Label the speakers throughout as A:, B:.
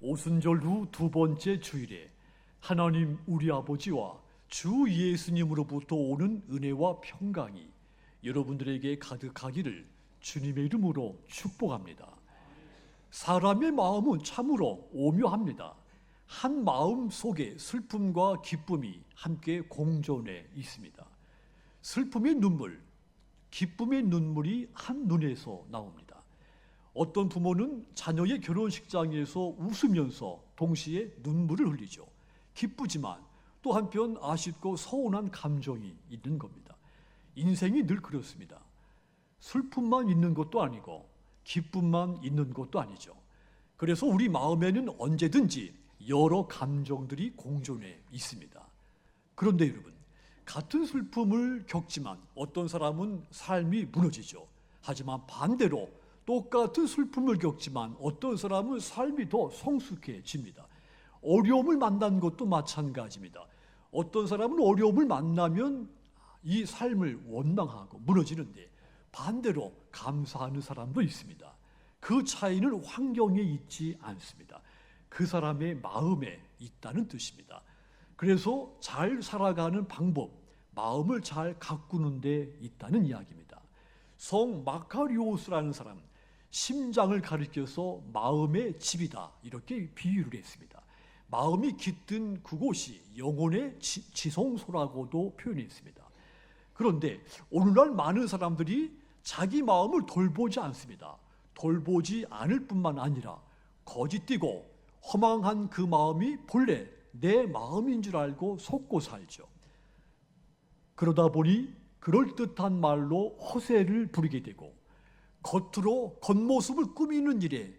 A: 오순절 후 두 번째 주일에 하나님 우리 아버지와 주 예수님으로부터 오는 은혜와 평강이 여러분들에게 가득하기를 주님의 이름으로 축복합니다. 사람의 마음은 참으로 오묘합니다. 한 마음 속에 슬픔과 기쁨이 함께 공존해 있습니다. 슬픔의 눈물, 기쁨의 눈물이 한 눈에서 나옵니다. 어떤 부모는 자녀의 결혼식장에서 웃으면서 동시에 눈물을 흘리죠. 기쁘지만 또 한편 아쉽고 서운한 감정이 있는 겁니다. 인생이 늘 그렇습니다. 슬픔만 있는 것도 아니고 기쁨만 있는 것도 아니죠. 그래서 우리 마음에는 언제든지 여러 감정들이 공존해 있습니다. 그런데 여러분, 같은 슬픔을 겪지만 어떤 사람은 삶이 무너지죠. 하지만 반대로 똑같은 슬픔을 겪지만 어떤 사람은 삶이 더 성숙해집니다. 어려움을 만난 것도 마찬가지입니다. 어떤 사람은 어려움을 만나면 이 삶을 원망하고 무너지는데 반대로 감사하는 사람도 있습니다. 그 차이는 환경에 있지 않습니다. 그 사람의 마음에 있다는 뜻입니다. 그래서 잘 살아가는 방법, 마음을 잘 가꾸는 데 있다는 이야기입니다. 성 마카리오스라는 사람, 심장을 가리켜서 마음의 집이다 이렇게 비유를 했습니다. 마음이 깃든 그곳이 영혼의 지성소라고도 표현했습니다. 그런데 오늘날 많은 사람들이 자기 마음을 돌보지 않습니다. 돌보지 않을 뿐만 아니라 거짓되고 허망한 그 마음이 본래 내 마음인 줄 알고 속고 살죠. 그러다 보니 그럴듯한 말로 허세를 부리게 되고 겉으로 겉모습을 꾸미는 일에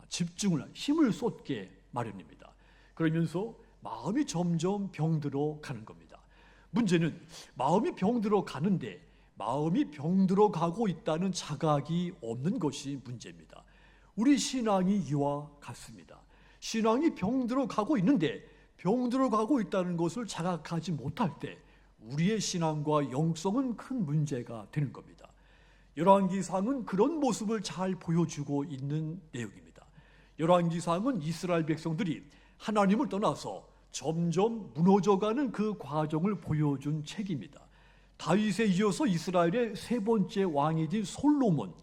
A: 집중을 힘을 쏟게 마련입니다. 그러면서 마음이 점점 병들어 가는 겁니다. 문제는 마음이 병들어 가는데 마음이 병들어 가고 있다는 자각이 없는 것이 문제입니다. 우리 신앙이 이와 같습니다. 신앙이 병들어 가고 있는데 병들어 가고 있다는 것을 자각하지 못할 때 우리의 신앙과 영성은 큰 문제가 되는 겁니다. 열왕기상은 그런 모습을 잘 보여주고 있는 내용입니다. 열왕기상은 이스라엘 백성들이 하나님을 떠나서 점점 무너져가는 그 과정을 보여준 책입니다. 다윗에 이어서 이스라엘의 세 번째 왕이 된 솔로몬,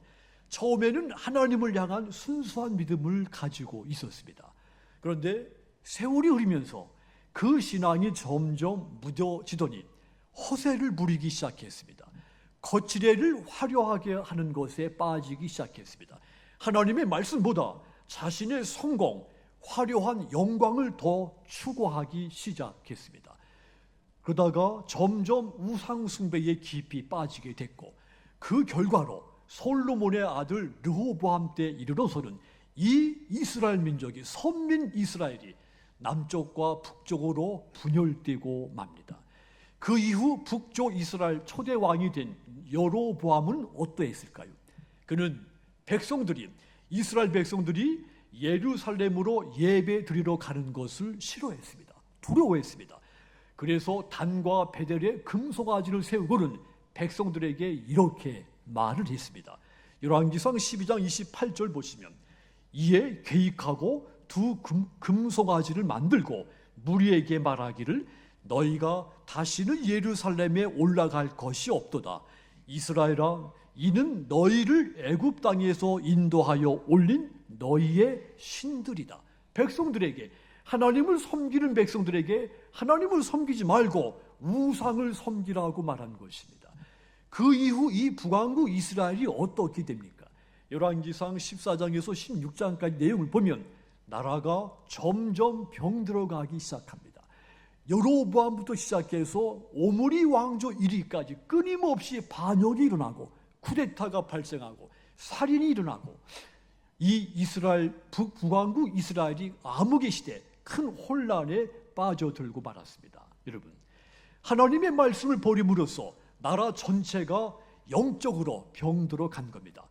A: 처음에는 하나님을 향한 순수한 믿음을 가지고 있었습니다. 그런데 세월이 흐르면서 그 신앙이 점점 무뎌지더니 허세를 부리기 시작했습니다. 거칠애를 화려하게 하는 것에 빠지기 시작했습니다. 하나님의 말씀보다 자신의 성공, 화려한 영광을 더 추구하기 시작했습니다. 그러다가 점점 우상 숭배에 깊이 빠지게 됐고 그 결과로 솔로몬의 아들 르호보암 때 이르러서는 이 이스라엘 민족이 선민 이스라엘이 남쪽과 북쪽으로 분열되고 맙니다. 그 이후 북쪽 이스라엘 초대 왕이 된 여로보암은 어떠했을까요? 그는 이스라엘 백성들이 예루살렘으로 예배 드리러 가는 것을 싫어했습니다. 두려워했습니다. 그래서 단과 베델에 금송아지를 세우고는 백성들에게 이렇게 말을 했습니다. 열왕기상 12장 28절 보시면 이에 계획하고 두 금송아지를 만들고 무리에게 말하기를 너희가 다시는 예루살렘에 올라갈 것이 없도다. 이스라엘아, 이는 너희를 애굽 땅에서 인도하여 올린 너희의 신들이다. 백성들에게, 하나님을 섬기는 백성들에게 하나님을 섬기지 말고 우상을 섬기라고 말한 것입니다. 그 이후 이 북왕국 이스라엘이 어떻게 됩니까? 열왕기상 14장에서 16장까지 내용을 보면 나라가 점점 병들어가기 시작합니다. 여로보암부터 시작해서 오므리 왕조 1위까지 끊임없이 반역이 일어나고 쿠데타가 발생하고 살인이 일어나고 이 이스라엘 북왕국 이스라엘이 암흑의 시대 큰 혼란에 빠져들고 말았습니다. 여러분, 하나님의 말씀을 버림으로써 나라 전체가 영적으로 병들어 간 겁니다.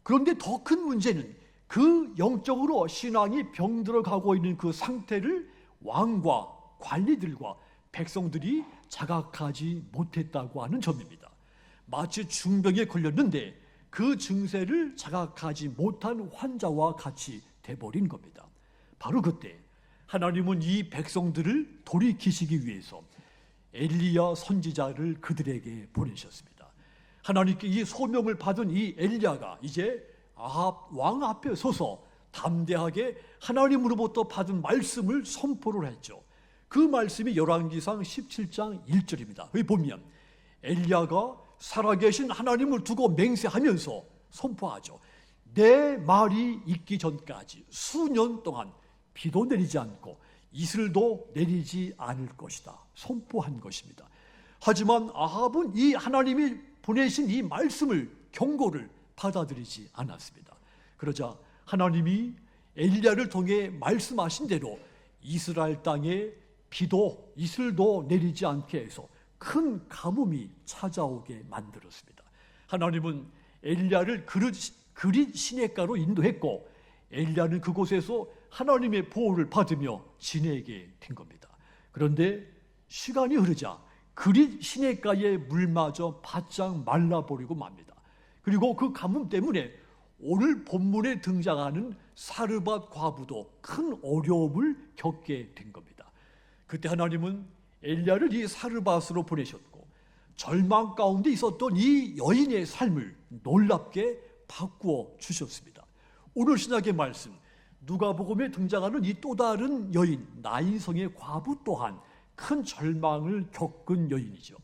A: 그런데 더 큰 문제는 그 영적으로 신앙이 병들어 가고 있는 그 상태를 왕과 관리들과 백성들이 자각하지 못했다고 하는 점입니다. 마치 중병에 걸렸는데 그 증세를 자각하지 못한 환자와 같이 돼버린 겁니다. 바로 그때 하나님은 이 백성들을 돌이키시기 위해서 엘리야 선지자를 그들에게 보내셨습니다. 하나님께 이 소명을 받은 이 엘리야가 이제 아합 왕 앞에 서서 담대하게 하나님으로부터 받은 말씀을 선포를 했죠. 그 말씀이 열왕기상 17장 1절입니다. 여기 보면 엘리야가 살아계신 하나님을 두고 맹세하면서 선포하죠. 내 말이 있기 전까지 수년 동안 비도 내리지 않고 이슬도 내리지 않을 것이다 선포한 것입니다. 하지만 아합은 이 하나님이 보내신 이 말씀을, 경고를 받아들이지 않았습니다. 그러자 하나님이 엘리야를 통해 말씀하신 대로 이스라엘 땅에 비도 이슬도 내리지 않게 해서 큰 가뭄이 찾아오게 만들었습니다. 하나님은 엘리야를 그릿 시냇가로 인도했고 엘리야는 그곳에서 하나님의 보호를 받으며 지내게 된 겁니다. 그런데 시간이 흐르자 그릿 시냇가의 물마저 바짝 말라버리고 맙니다. 그리고 그 가뭄 때문에 오늘 본문에 등장하는 사르밧 과부도 큰 어려움을 겪게 된 겁니다. 그때 하나님은 엘리야를 이 사르밧으로 보내셨고 절망 가운데 있었던 이 여인의 삶을 놀랍게 바꾸어 주셨습니다. 오늘 신약의 말씀 누가복음에 등장하는 이 또 다른 여인 나인성의 과부 또한 큰 절망을 겪은 여인이죠.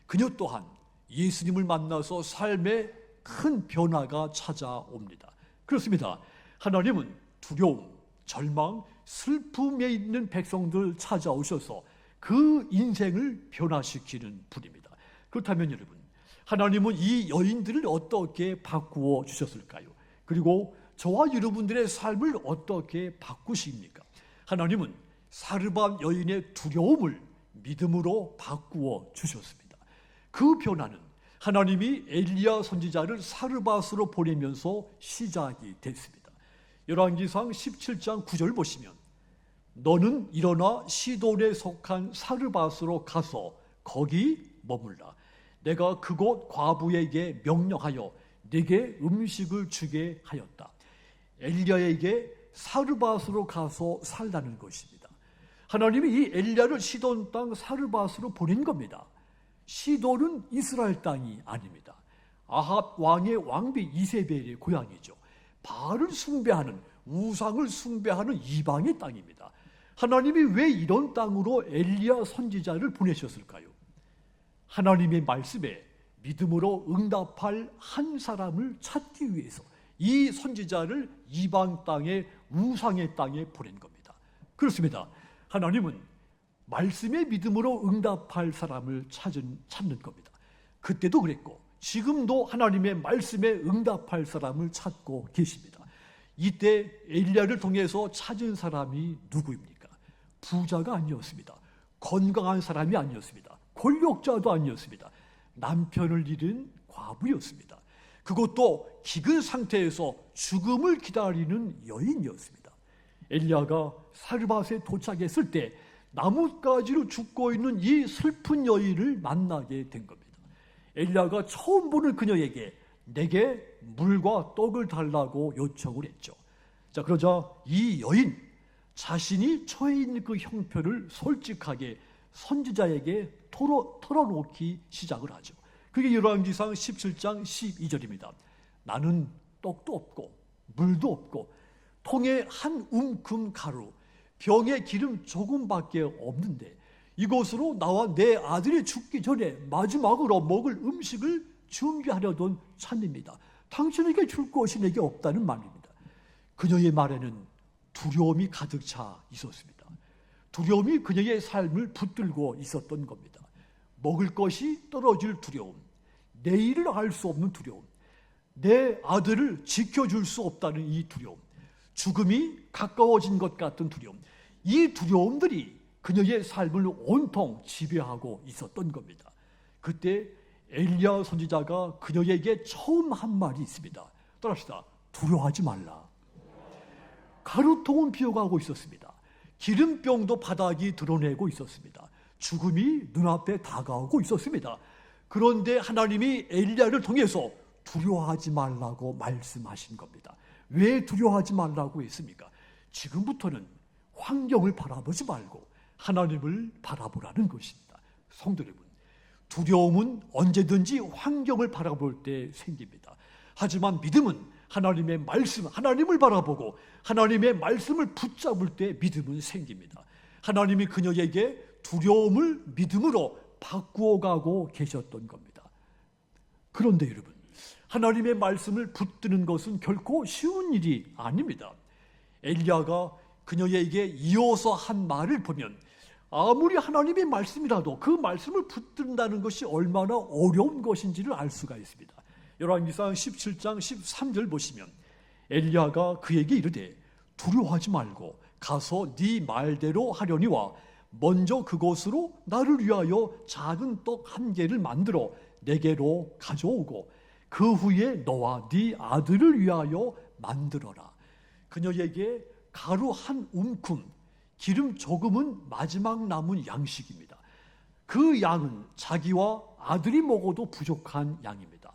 A: 그녀 또한 예수님을 만나서 삶에 큰 변화가 찾아옵니다. 그렇습니다. 하나님은 두려움, 절망, 슬픔에 있는 백성들 찾아오셔서 그 인생을 변화시키는 분입니다. 그렇다면 여러분, 하나님은 이 여인들을 어떻게 바꾸어 주셨을까요? 그리고 저와 여러분들의 삶을 어떻게 바꾸십니까? 하나님은 사르밧 여인의 두려움을 믿음으로 바꾸어 주셨습니다. 그 변화는 하나님이 엘리야 선지자를 사르밧으로 보내면서 시작이 됐습니다. 열왕기상 17장 9절 보시면 너는 일어나 시돈에 속한 사르밧으로 가서 거기 머물라. 내가 그곳 과부에게 명령하여 네게 음식을 주게 하였다. 엘리야에게 사르밧으로 가서 살라는 것입니다. 하나님이 이 엘리야를 시돈 땅 사르밧으로 보낸 겁니다. 시돈은 이스라엘 땅이 아닙니다. 아합 왕의 왕비 이세벨의 고향이죠. 바알을 숭배하는, 우상을 숭배하는 이방의 땅입니다. 하나님이 왜 이런 땅으로 엘리야 선지자를 보내셨을까요? 하나님의 말씀에 믿음으로 응답할 한 사람을 찾기 위해서 이 선지자를 이방 땅의 우상의 땅에 보낸 겁니다. 그렇습니다. 하나님은 말씀의 믿음으로 응답할 사람을 찾는 겁니다. 그때도 그랬고 지금도 하나님의 말씀에 응답할 사람을 찾고 계십니다. 이때 엘리야를 통해서 찾은 사람이 누구입니까? 부자가 아니었습니다. 건강한 사람이 아니었습니다. 권력자도 아니었습니다. 남편을 잃은 과부였습니다. 그것도 기근 상태에서 죽음을 기다리는 여인이었습니다. 엘리야가 사르밧에 도착했을 때 나뭇가지로 죽고 있는 이 슬픈 여인을 만나게 된 겁니다. 엘리야가 처음 보는 그녀에게 내게 물과 떡을 달라고 요청을 했죠. 자, 그러자 이 여인 자신이 처해 있는 그 형편을 솔직하게 선지자에게 털어놓기 시작을 하죠. 그게 열왕기상 17장 12절입니다. 나는 떡도 없고 물도 없고 통에 한 움큼 가루, 병에 기름 조금밖에 없는데 이곳으로 나와 내 아들이 죽기 전에 마지막으로 먹을 음식을 준비하려던 참입니다. 당신에게 줄 것이 내게 없다는 말입니다. 그녀의 말에는 두려움이 가득 차 있었습니다. 두려움이 그녀의 삶을 붙들고 있었던 겁니다. 먹을 것이 떨어질 두려움, 내일을 알 수 없는 두려움, 내 아들을 지켜줄 수 없다는 이 두려움, 죽음이 가까워진 것 같은 두려움, 이 두려움들이 그녀의 삶을 온통 지배하고 있었던 겁니다. 그때 엘리야 선지자가 그녀에게 처음 한 말이 있습니다. 따라합시다. 두려워하지 말라. 가루통은 비어가고 있었습니다. 기름병도 바닥이 드러내고 있었습니다. 죽음이 눈앞에 다가오고 있었습니다. 그런데 하나님이 엘리야를 통해서 두려워하지 말라고 말씀하신 겁니다. 왜 두려워하지 말라고 했습니까? 지금부터는 환경을 바라보지 말고 하나님을 바라보라는 것입니다. 성도 여러분, 두려움은 언제든지 환경을 바라볼 때 생깁니다. 하지만 믿음은 하나님의 말씀, 하나님을 바라보고 하나님의 말씀을 붙잡을 때 믿음은 생깁니다. 하나님이 그녀에게 두려움을 믿음으로 바꾸어 가고 계셨던 겁니다. 그런데 여러분, 하나님의 말씀을 붙드는 것은 결코 쉬운 일이 아닙니다. 엘리야가 그녀에게 이어서 한 말을 보면 아무리 하나님의 말씀이라도 그 말씀을 붙든다는 것이 얼마나 어려운 것인지를 알 수가 있습니다. 열왕기상 17장 13절 보시면 엘리야가 그에게 이르되 두려워하지 말고 가서 네 말대로 하려니와 먼저 그곳으로 나를 위하여 작은 떡 1개를 만들어 내게로 가져오고 그 후에 너와 네 아들을 위하여 만들어라. 그녀에게 가루 1움큼, 기름 조금은 마지막 남은 양식입니다. 그 양은 자기와 아들이 먹어도 부족한 양입니다.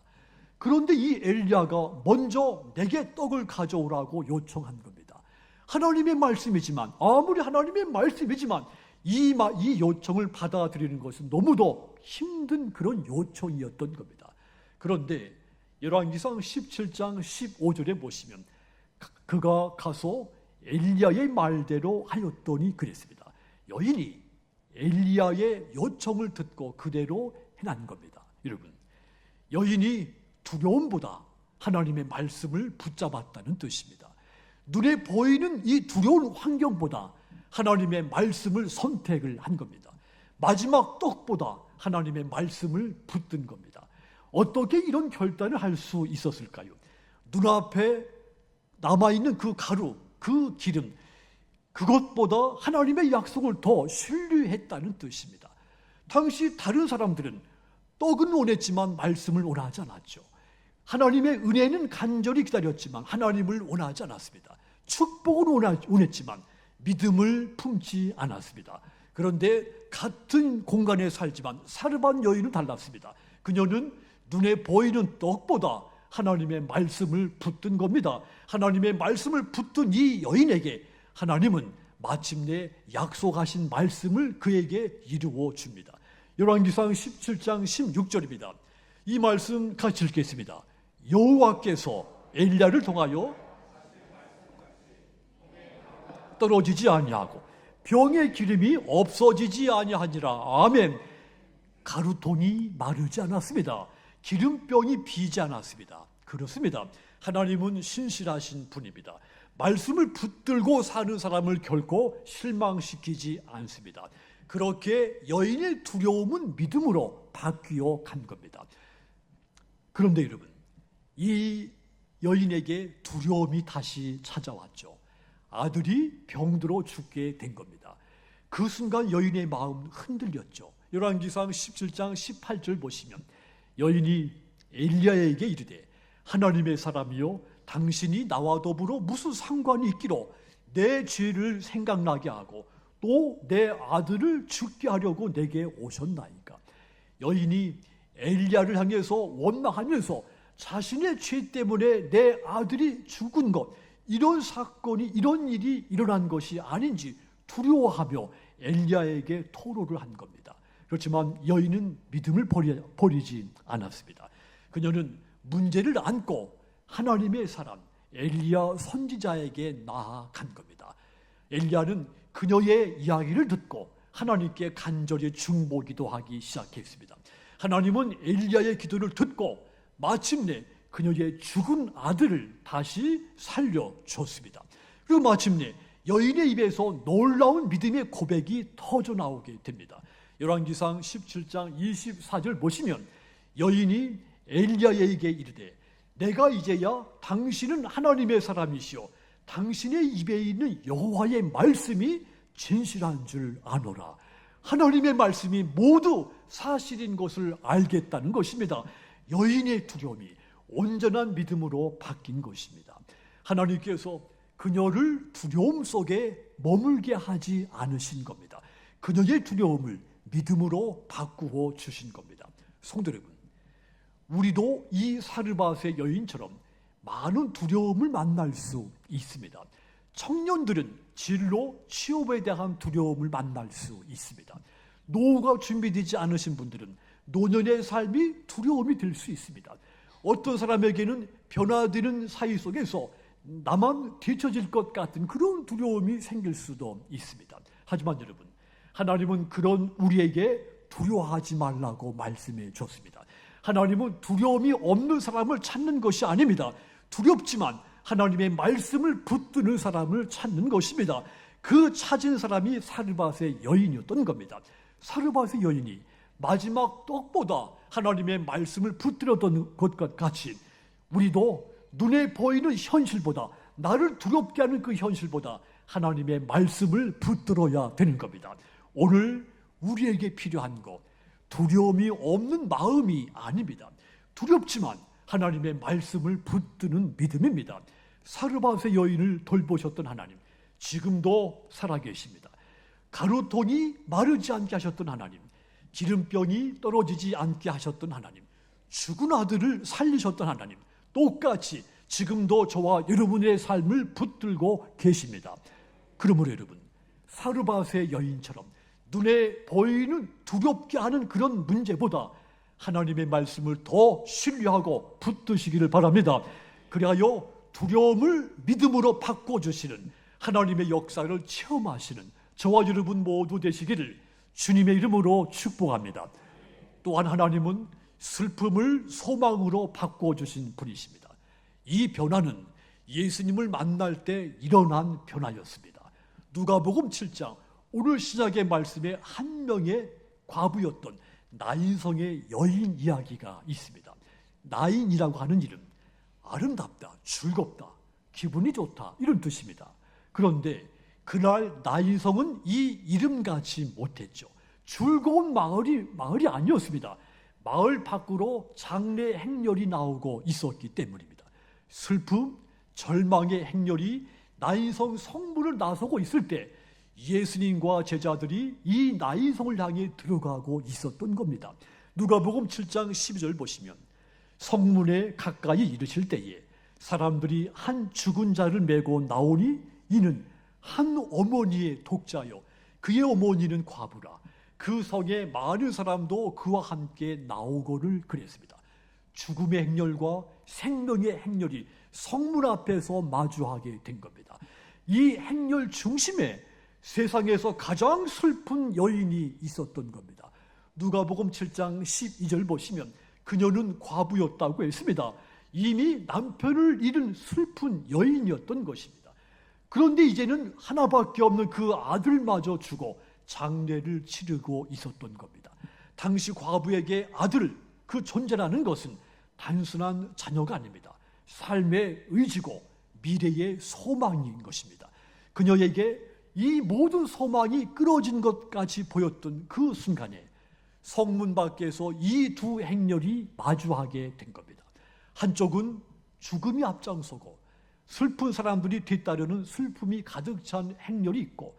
A: 그런데 이 엘리야가 먼저 내게 떡을 가져오라고 요청한 겁니다. 하나님의 말씀이지만, 아무리 하나님의 말씀이지만 이 요청을 받아들이는 것은 너무도 힘든 그런 요청이었던 겁니다. 그런데 열왕기상 17장 15절에 보시면 그가 가서 엘리야의 말대로 하였더니 그랬습니다. 여인이 엘리야의 요청을 듣고 그대로 행한 겁니다. 여러분, 여인이 두려움보다 하나님의 말씀을 붙잡았다는 뜻입니다. 눈에 보이는 이 두려운 환경보다 하나님의 말씀을 선택을 한 겁니다. 마지막 떡보다 하나님의 말씀을 붙든 겁니다. 어떻게 이런 결단을 할 수 있었을까요? 눈앞에 남아있는 그 가루, 그 기름, 그것보다 하나님의 약속을 더 신뢰했다는 뜻입니다. 당시 다른 사람들은 떡은 원했지만 말씀을 원하지 않았죠. 하나님의 은혜는 간절히 기다렸지만 하나님을 원하지 않았습니다. 축복은 원했지만 믿음을 품지 않았습니다. 그런데 같은 공간에 살지만 사르밧 여인은 달랐습니다. 그녀는 눈에 보이는 떡보다 하나님의 말씀을 붙든 겁니다. 하나님의 말씀을 붙든 이 여인에게 하나님은 마침내 약속하신 말씀을 그에게 이루어 줍니다. 열왕기상 17장 16절입니다. 이 말씀 같이 읽겠습니다. 여호와께서 엘리야를 통하여 떨어지지 아니하고 병의 기름이 없어지지 아니하니라. 아멘. 가루통이 마르지 않았습니다. 기름병이 비지 않았습니다. 그렇습니다. 하나님은 신실하신 분입니다. 말씀을 붙들고 사는 사람을 결코 실망시키지 않습니다. 그렇게 여인의 두려움은 믿음으로 바뀌어 간 겁니다. 그런데 여러분, 이 여인에게 두려움이 다시 찾아왔죠. 아들이 병들어 죽게 된 겁니다. 그 순간 여인의 마음 흔들렸죠. 열왕기상 17장 18절 보시면 여인이 엘리야에게 이르되 하나님의 사람이요 당신이 나와 더불어 무슨 상관이 있기로 내 죄를 생각나게 하고 또 내 아들을 죽게 하려고 내게 오셨나이까. 여인이 엘리야를 향해서 원망하면서 자신의 죄 때문에 내 아들이 죽은 것, 이런 사건이, 이런 일이 일어난 것이 아닌지 두려워하며 엘리야에게 토로를 한 겁니다. 그렇지만 여인은 믿음을 버리지 않았습니다. 그녀는 문제를 안고 하나님의 사람 엘리야 선지자에게 나아간 겁니다. 엘리야는 그녀의 이야기를 듣고 하나님께 간절히 중보기도 하기 시작했습니다. 하나님은 엘리야의 기도를 듣고 마침내 그녀의 죽은 아들을 다시 살려줬습니다. 그리고 마침내 여인의 입에서 놀라운 믿음의 고백이 터져 나오게 됩니다. 열왕기상 17장 24절 보시면 여인이 엘리야에게 이르되 내가 이제야 당신은 하나님의 사람이시오 당신의 입에 있는 여호와의 말씀이 진실한 줄 아노라. 하나님의 말씀이 모두 사실인 것을 알겠다는 것입니다. 여인의 두려움이 온전한 믿음으로 바뀐 것입니다. 하나님께서 그녀를 두려움 속에 머물게 하지 않으신 겁니다. 그녀의 두려움을 믿음으로 바꾸어 주신 겁니다. 성도 여러분, 우리도 이 사르밧의 여인처럼 많은 두려움을 만날 수 있습니다. 청년들은 진로, 취업에 대한 두려움을 만날 수 있습니다. 노후가 준비되지 않으신 분들은 노년의 삶이 두려움이 될 수 있습니다. 어떤 사람에게는 변화되는 사이 속에서 나만 뒤처질 것 같은 그런 두려움이 생길 수도 있습니다. 하지만 여러분, 하나님은 그런 우리에게 두려워하지 말라고 말씀해 줬습니다. 하나님은 두려움이 없는 사람을 찾는 것이 아닙니다. 두렵지만 하나님의 말씀을 붙드는 사람을 찾는 것입니다. 그 찾은 사람이 사르밧의 여인이었던 겁니다. 사르밧의 여인이 마지막 떡보다 하나님의 말씀을 붙들었던 것과 같이 우리도 눈에 보이는 현실보다, 나를 두렵게 하는 그 현실보다 하나님의 말씀을 붙들어야 되는 겁니다. 오늘 우리에게 필요한 것, 두려움이 없는 마음이 아닙니다. 두렵지만 하나님의 말씀을 붙드는 믿음입니다. 사르밧의 여인을 돌보셨던 하나님, 지금도 살아계십니다. 가루통이 마르지 않게 하셨던 하나님, 기름병이 떨어지지 않게 하셨던 하나님, 죽은 아들을 살리셨던 하나님, 똑같이 지금도 저와 여러분의 삶을 붙들고 계십니다. 그러므로 여러분, 사르밧의 여인처럼 눈에 보이는 두렵게 하는 그런 문제보다 하나님의 말씀을 더 신뢰하고 붙드시기를 바랍니다. 그리하여 두려움을 믿음으로 바꿔주시는 하나님의 역사를 체험하시는 저와 여러분 모두 되시기를 주님의 이름으로 축복합니다. 또한 하나님은 슬픔을 소망으로 바꿔주신 분이십니다. 이 변화는 예수님을 만날 때 일어난 변화였습니다. 누가복음 7장 오늘 시작의 말씀에 한 명의 과부였던 나인성의 여인 이야기가 있습니다. 나인이라고 하는 이름, 아름답다, 즐겁다, 기분이 좋다 이런 뜻입니다. 그런데 그날 나인성은 이 이름같이 못했죠. 즐거운 마을이 아니었습니다. 마을 밖으로 장례 행렬이 나오고 있었기 때문입니다. 슬픔, 절망의 행렬이 나인성 성문을 나서고 있을 때 예수님과 제자들이 이 나인성을 향해 들어가고 있었던 겁니다. 누가복음 7장 12절 보시면 성문에 가까이 이르실 때에 사람들이 한 죽은 자를 메고 나오니 이는 한 어머니의 독자요 그의 어머니는 과부라. 그 성에 많은 사람도 그와 함께 나오고를 그랬습니다. 죽음의 행렬과 생명의 행렬이 성문 앞에서 마주하게 된 겁니다. 이 행렬 중심에 세상에서 가장 슬픈 여인이 있었던 겁니다. 누가복음 7장 12절 보시면 그녀는 과부였다고 했습니다. 이미 남편을 잃은 슬픈 여인이었던 것입니다. 그런데 이제는 하나밖에 없는 그 아들마저 죽어 장례를 치르고 있었던 겁니다. 당시 과부에게 아들, 그 존재라는 것은 단순한 자녀가 아닙니다. 삶의 의지고 미래의 소망인 것입니다. 그녀에게 이 모든 소망이 끊어진 것까지 보였던 그 순간에 성문 밖에서 이 두 행렬이 마주하게 된 겁니다. 한쪽은 죽음이 앞장서고 슬픈 사람들이 뒤따르는 슬픔이 가득 찬 행렬이 있고,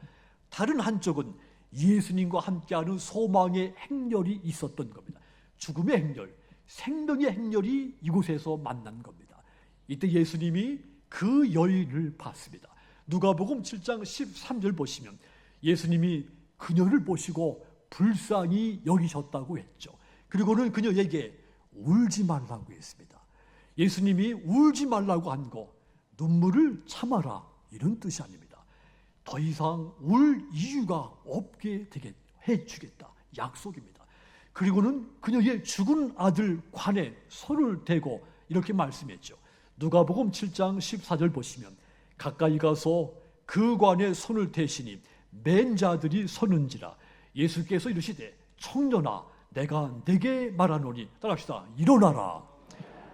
A: 다른 한쪽은 예수님과 함께하는 소망의 행렬이 있었던 겁니다. 죽음의 행렬, 생명의 행렬이 이곳에서 만난 겁니다. 이때 예수님이 그 여인을 봤습니다. 누가복음 7장 13절 보시면 예수님이 그녀를 보시고 불쌍히 여기셨다고 했죠. 그리고는 그녀에게 울지 말라고 했습니다. 예수님이 울지 말라고 한 거, 눈물을 참아라 이런 뜻이 아닙니다. 더 이상 울 이유가 없게 되게 해주겠다 약속입니다. 그리고는 그녀의 죽은 아들 관에 손을 대고 이렇게 말씀했죠. 누가복음 7장 14절 보시면 가까이 가서 그 관에 손을 대시니 맨 자들이 서는지라. 예수께서 이르시되 청년아 내가 네게 말하노니, 따라합시다. 일어나라.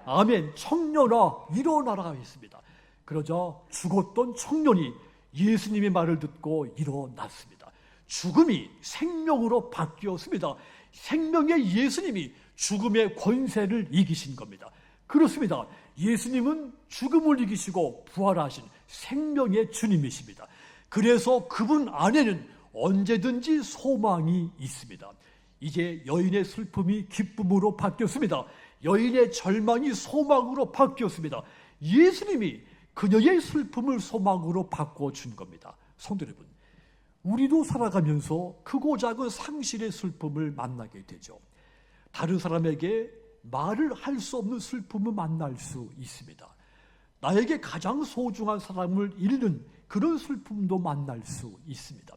A: 아멘. 청년아 일어나라 했습니다. 그러자 죽었던 청년이 예수님의 말을 듣고 일어났습니다. 죽음이 생명으로 바뀌었습니다. 생명의 예수님이 죽음의 권세를 이기신 겁니다. 그렇습니다. 예수님은 죽음을 이기시고 부활하신 생명의 주님이십니다. 그래서 그분 안에는 언제든지 소망이 있습니다. 이제 여인의 슬픔이 기쁨으로 바뀌었습니다. 여인의 절망이 소망으로 바뀌었습니다. 예수님이 그녀의 슬픔을 소망으로 바꿔준 겁니다. 성도 여러분, 우리도 살아가면서 크고 작은 상실의 슬픔을 만나게 되죠. 다른 사람에게 말을 할 수 없는 슬픔을 만날 수 있습니다. 나에게 가장 소중한 사람을 잃는 그런 슬픔도 만날 수 있습니다.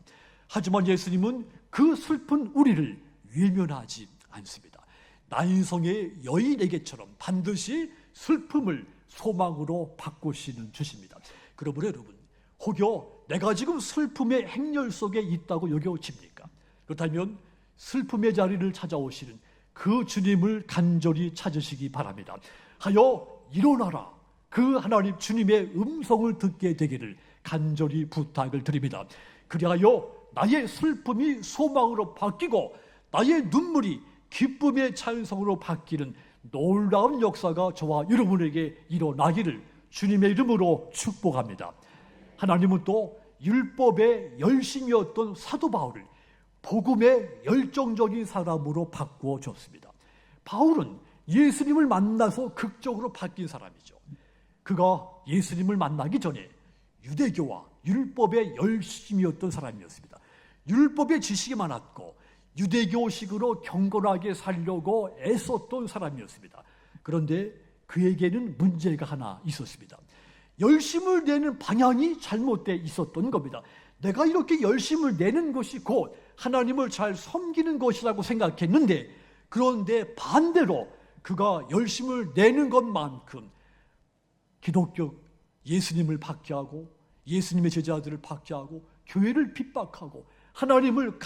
A: 하지만 예수님은 그 슬픈 우리를 외면하지 않습니다. 나인성의 여인에게처럼 반드시 슬픔을 소망으로 바꾸시는 주십니다. 그러므로 여러분, 혹여 내가 지금 슬픔의 행렬 속에 있다고 여겨집니까? 그렇다면 슬픔의 자리를 찾아오시는 그 주님을 간절히 찾으시기 바랍니다. 하여 일어나라, 그 하나님 주님의 음성을 듣게 되기를 간절히 부탁을 드립니다. 그리하여 나의 슬픔이 소망으로 바뀌고 나의 눈물이 기쁨의 찬송으로 바뀌는 놀라운 역사가 저와 여러분에게 일어나기를 주님의 이름으로 축복합니다. 하나님은 또 율법의 열심이었던 사도 바울을 복음의 열정적인 사람으로 바꾸어 줬습니다. 바울은 예수님을 만나서 극적으로 바뀐 사람이죠. 그가 예수님을 만나기 전에 유대교와 율법의 열심이었던 사람이었습니다. 율법의 지식이 많았고 유대교식으로 경건하게 살려고 애썼던 사람이었습니다. 그런데 그에게는 문제가 하나 있었습니다. 열심을 내는 방향이 잘못되어 있었던 겁니다. 내가 이렇게 열심을 내는 것이 곧 하나님을 잘 섬기는 것이라고 생각했는데, 그런데 반대로 그가 열심을 내는 것만큼 기독교 예수님을 박해하고 예수님의 제자들을 박해하고 교회를 핍박하고 하나님을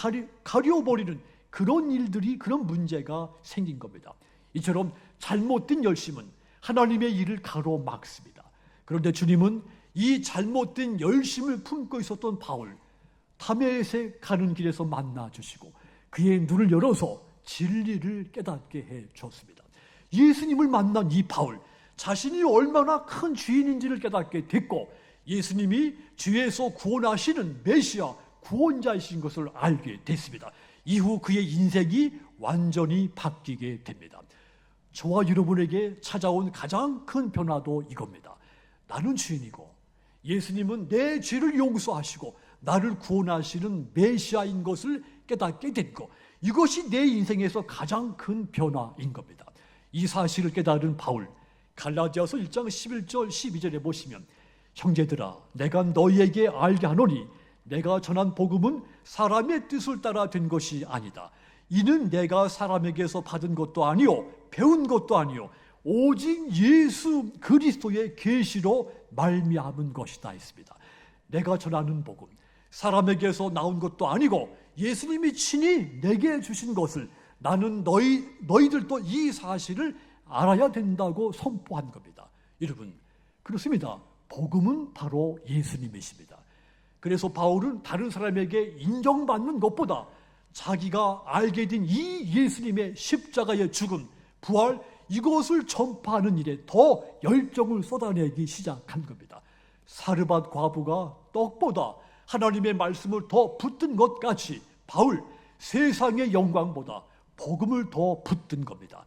A: 가려버리는 그런 일들이, 그런 문제가 생긴 겁니다. 이처럼 잘못된 열심은 하나님의 일을 가로막습니다. 그런데 주님은 이 잘못된 열심을 품고 있었던 바울, 다메섹 가는 길에서 만나 주시고 그의 눈을 열어서 진리를 깨닫게 해 줬습니다. 예수님을 만난 이 바울, 자신이 얼마나 큰 죄인인지를 깨닫게 됐고 예수님이 죄에서 구원하시는 메시아 구원자이신 것을 알게 됐습니다. 이후 그의 인생이 완전히 바뀌게 됩니다. 저와 여러분에게 찾아온 가장 큰 변화도 이겁니다. 나는 죄인이고 예수님은 내 죄를 용서하시고 나를 구원하시는 메시아인 것을 깨닫게 됐고, 이것이 내 인생에서 가장 큰 변화인 겁니다. 이 사실을 깨달은 바울, 갈라디아서 1장 11절 12절에 보시면, 형제들아 내가 너희에게 알게 하노니 내가 전한 복음은 사람의 뜻을 따라 된 것이 아니다. 이는 내가 사람에게서 받은 것도 아니요 배운 것도 아니요 오직 예수 그리스도의 계시로 말미암은 것이다 했습니다. 내가 전하는 복음, 사람에게서 나온 것도 아니고 예수님이 친히 내게 주신 것을 나는 너희들도 이 사실을 알아야 된다고 선포한 겁니다. 여러분, 그렇습니다. 복음은 바로 예수님이십니다. 그래서 바울은 다른 사람에게 인정받는 것보다 자기가 알게 된 이 예수님의 십자가의 죽음, 부활, 이것을 전파하는 일에 더 열정을 쏟아내기 시작한 겁니다. 사르밧 과부가 떡보다 하나님의 말씀을 더 붙든 것 같이 바울, 세상의 영광보다 복음을 더 붙든 겁니다.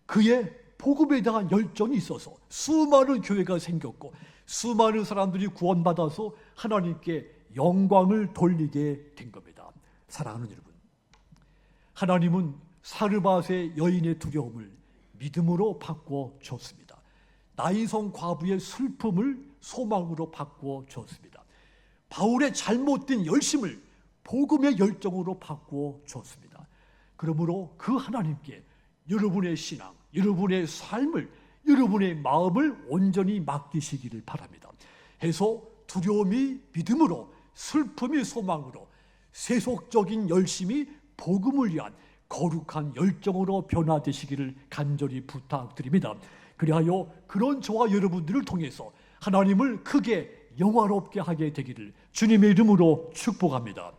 A: 그의 복음에 대한 열정이 있어서 수많은 교회가 생겼고 수많은 사람들이 구원받아서 하나님께 영광을 돌리게 된 겁니다. 사랑하는 여러분, 하나님은 사르밧의 여인의 두려움을 믿음으로 바꾸어 줬습니다. 나인성 과부의 슬픔을 소망으로 바꾸어 줬습니다. 바울의 잘못된 열심을 복음의 열정으로 바꾸어 줬습니다. 그러므로 그 하나님께 여러분의 신앙, 여러분의 삶을, 여러분의 마음을 온전히 맡기시기를 바랍니다. 해서 두려움이 믿음으로, 슬픔이 소망으로, 세속적인 열심이 복음을 위한 거룩한 열정으로 변화되시기를 간절히 부탁드립니다. 그리하여 그런 저와 여러분들을 통해서 하나님을 크게 영화롭게 하게 되기를 주님의 이름으로 축복합니다.